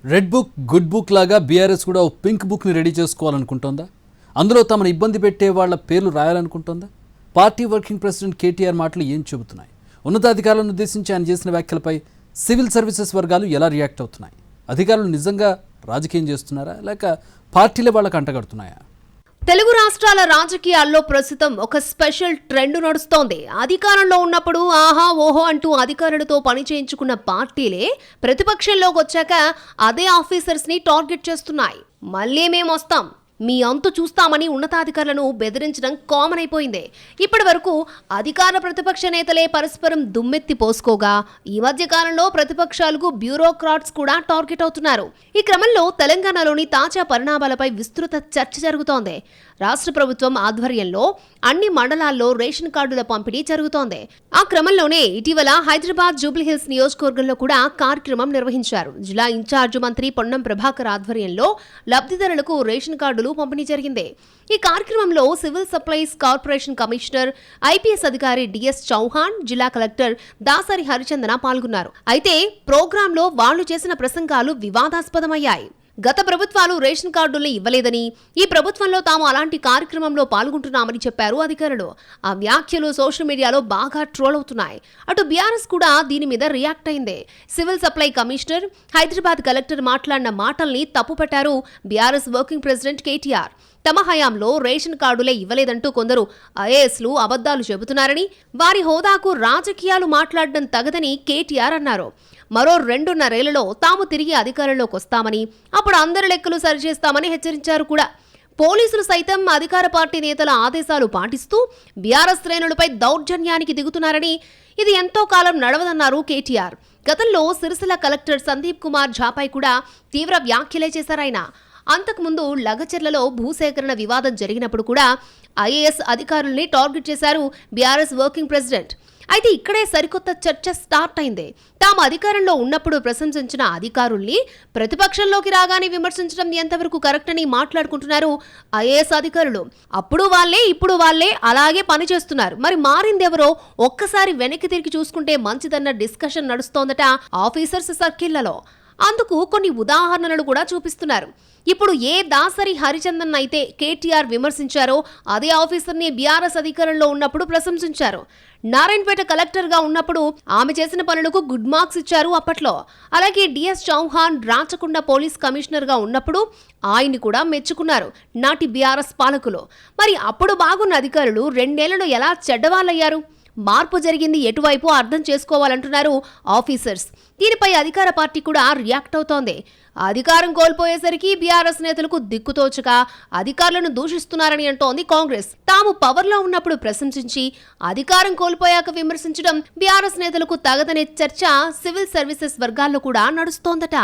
Red book good book లాగా BRS కూడా ఓ pink బుక్ని రెడీ చేసుకోవాలనుకుంటోందా? అందులో తమను ఇబ్బంది పెట్టే వాళ్ళ పేర్లు రాయాలనుకుంటోందా? పార్టీ వర్కింగ్ ప్రెసిడెంట్ కేటీఆర్ మాటలు ఏం చెబుతున్నాయి? ఉన్నతాధికారులను ఉద్దేశించి ఆయన చేసిన వ్యాఖ్యలపై సివిల్ సర్వీసెస్ వర్గాలు ఎలా రియాక్ట్ అవుతున్నాయి? అధికారులు నిజంగా రాజకీయం చేస్తున్నారా లేక పార్టీలే వాళ్ళకు అంటగడుతున్నాయా? తెలుగు రాష్ట్రాల రాజకీయాల్లో ప్రస్తుతం ఒక స్పెషల్ ట్రెండ్ నడుస్తోంది. అధికారంలో ఉన్నప్పుడు ఆహా ఓహో అంటూ అధికారులతో పని చేయించుకున్న పార్టీలే ప్రతిపక్షంలోకి వచ్చాక అదే ఆఫీసర్స్ ని టార్గెట్ చేస్తున్నాయి. మళ్ళీ మేము వస్తాం, మీ అంతు చూస్తామని ఉన్నతాధికారులను బెదిరించడం కామన్ అయిపోయింది. ఇప్పటి వరకు అధికార ప్రతిపక్ష నేతలే పరస్పరం దుమ్మెత్తి పోసుకోగా ఈ మధ్య కాలంలో ప్రతిపక్షాలకు బ్యూరోక్రాట్స్ కూడా టార్గెట్ అవుతున్నారు. ఈ క్రమంలో తెలంగాణలోని తాజా పరిణామాలపై విస్తృత చర్చ జరుగుతోంది. రాష్ట్ర ప్రభుత్వం ఆధ్వర్యంలో అన్ని మండలాల్లో రేషన్ కార్డుల పంపిణీ జరుగుతోంది. ఆ క్రమంలోనే ఇటీవల హైదరాబాద్ జూబ్లీహిల్స్ నియోజకవర్గంలో కూడా కార్యక్రమం నిర్వహించారు. జిల్లా ఇన్ఛార్జ్ మంత్రి పొన్నం ప్రభాకర్ ఆధ్వర్యంలో లబ్ధిదారులకు రేషన్ కార్డులు పంపిణీ జరిగింది. ఈ కార్యక్రమంలో civil supplies corporation commissioner IPS అధికారి డిఎస్ చౌహాన్, జిల్లా కలెక్టర్ దాసరి హరిచందన పాల్గొన్నారు. అయితే ప్రోగ్రాంలో వాళ్లు చేసిన ప్రసంగాలు వివాదాస్పదమయ్యాయి. గత ప్రభుత్వాలు రేషన్ కార్డుల్ని ఇవ్వలేదని, ఈ ప్రభుత్వంలో తాము అలాంటి కార్యక్రమంలో పాల్గొంటున్నామని చెప్పారు అధికారులు. ఆ వ్యాఖ్యలు సోషల్ మీడియాలో బాగా ట్రోల్ అవుతున్నాయి. అటు బీఆర్ఎస్ కూడా దీని మీద రియాక్ట్ అయింది. Civil supply commissioner, Hyderabad collector మాట్లాడిన మాటల్ని తప్పుపట్టారు బీఆర్ఎస్ వర్కింగ్ ప్రెసిడెంట్ కేటీఆర్. తమ హయాంలో రేషన్ కార్డులే ఇవ్వలేదంటూ కొందరు ఐఏఎస్లు అబద్ధాలు చెబుతున్నారని, వారి హోదాకు రాజకీయాలు మాట్లాడడం తగదని కేటీఆర్ అన్నారు. మరో 2.5 ఏళ్లలో తాము తిరిగి అధికారంలోకి వస్తామని, అప్పుడు అందరి లెక్కలు సరిచేస్తామని హెచ్చరించారు కూడా. పోలీసులు సైతం అధికార పార్టీ నేతల ఆదేశాలు పాటిస్తూ బీఆర్ఎస్ శ్రేణులపై దౌర్జన్యానికి దిగుతున్నారని, ఇది ఎంతో కాలం నడవదన్నారు కేటీఆర్. గతంలో సిరిసిల్ల కలెక్టర్ సందీప్ కుమార్ ఝాపై కూడా తీవ్ర వ్యాఖ్యలే చేశారాయన. అంతకుముందు లగచెర్లలో భూసేకరణ వివాదం జరిగినప్పుడు కూడా ఐఏఎస్ అధికారుల్ని టార్గెట్ చేశారు బీఆర్ఎస్ వర్కింగ్ ప్రెసిడెంట్. అయితే ఇక్కడే సరికొత్త చర్చ స్టార్ట్ అయింది. తాము అధికారంలో ఉన్నప్పుడు ప్రశంసించిన అధికారుల్ని ప్రతిపక్షంలోకి రాగానే విమర్శించడం ఎంతవరకు కరెక్ట్ అని మాట్లాడుకుంటున్నారు ఐఏఎస్ అధికారులు. అప్పుడు వాళ్ళే ఇప్పుడు వాళ్ళే అలాగే పనిచేస్తున్నారు. మరి మారిందెవరో ఒక్కసారి వెనక్కి తిరిగి చూసుకుంటే మంచిదన్న డిస్కషన్ నడుస్తోందట ఆఫీసర్స్ సర్కిళ్లలో. అందుకు కొన్ని ఉదాహరణలు కూడా చూపిస్తున్నారు. ఇప్పుడు ఏ దాసరి హరిచందన్ అయితే కేటీఆర్ విమర్శించారో అదే ఆఫీసర్ని బీఆర్ఎస్ అధికారంలో ఉన్నప్పుడు ప్రశంసించారు. నారాయణపేట కలెక్టర్గా ఉన్నప్పుడు ఆమె చేసిన పనులకు గుడ్ మార్క్స్ ఇచ్చారు అప్పట్లో. అలాగే డిఎస్ చౌహాన్ రాచకొండ పోలీస్ కమిషనర్గా ఉన్నప్పుడు ఆయన్ని కూడా మెచ్చుకున్నారు నాటి బీఆర్ఎస్ పాలకులు. మరి అప్పుడు బాగున్న అధికారులు 2 ఏళ్లలో ఎలా చెడ్డవాళ్ళయ్యారు? మార్పు జరిగింది ఎటువైపు అర్థం చేసుకోవాలంటున్నారు ఆఫీసర్స్. దీనిపై అధికార పార్టీ కూడా రియాక్ట్ అవుతోంది. అధికారం కోల్పోయేసరికి బీఆర్ఎస్ నేతలకు దిక్కుతోచక అధికారులను దూషిస్తున్నారని అంటోంది కాంగ్రెస్. తాము పవర్లో ఉన్నప్పుడు ప్రశంసించి అధికారం కోల్పోయాక విమర్శించడం బీఆర్ఎస్ నేతలకు తగదనే చర్చ సివిల్ సర్వీసెస్ వర్గాల్లో కూడా నడుస్తోందట.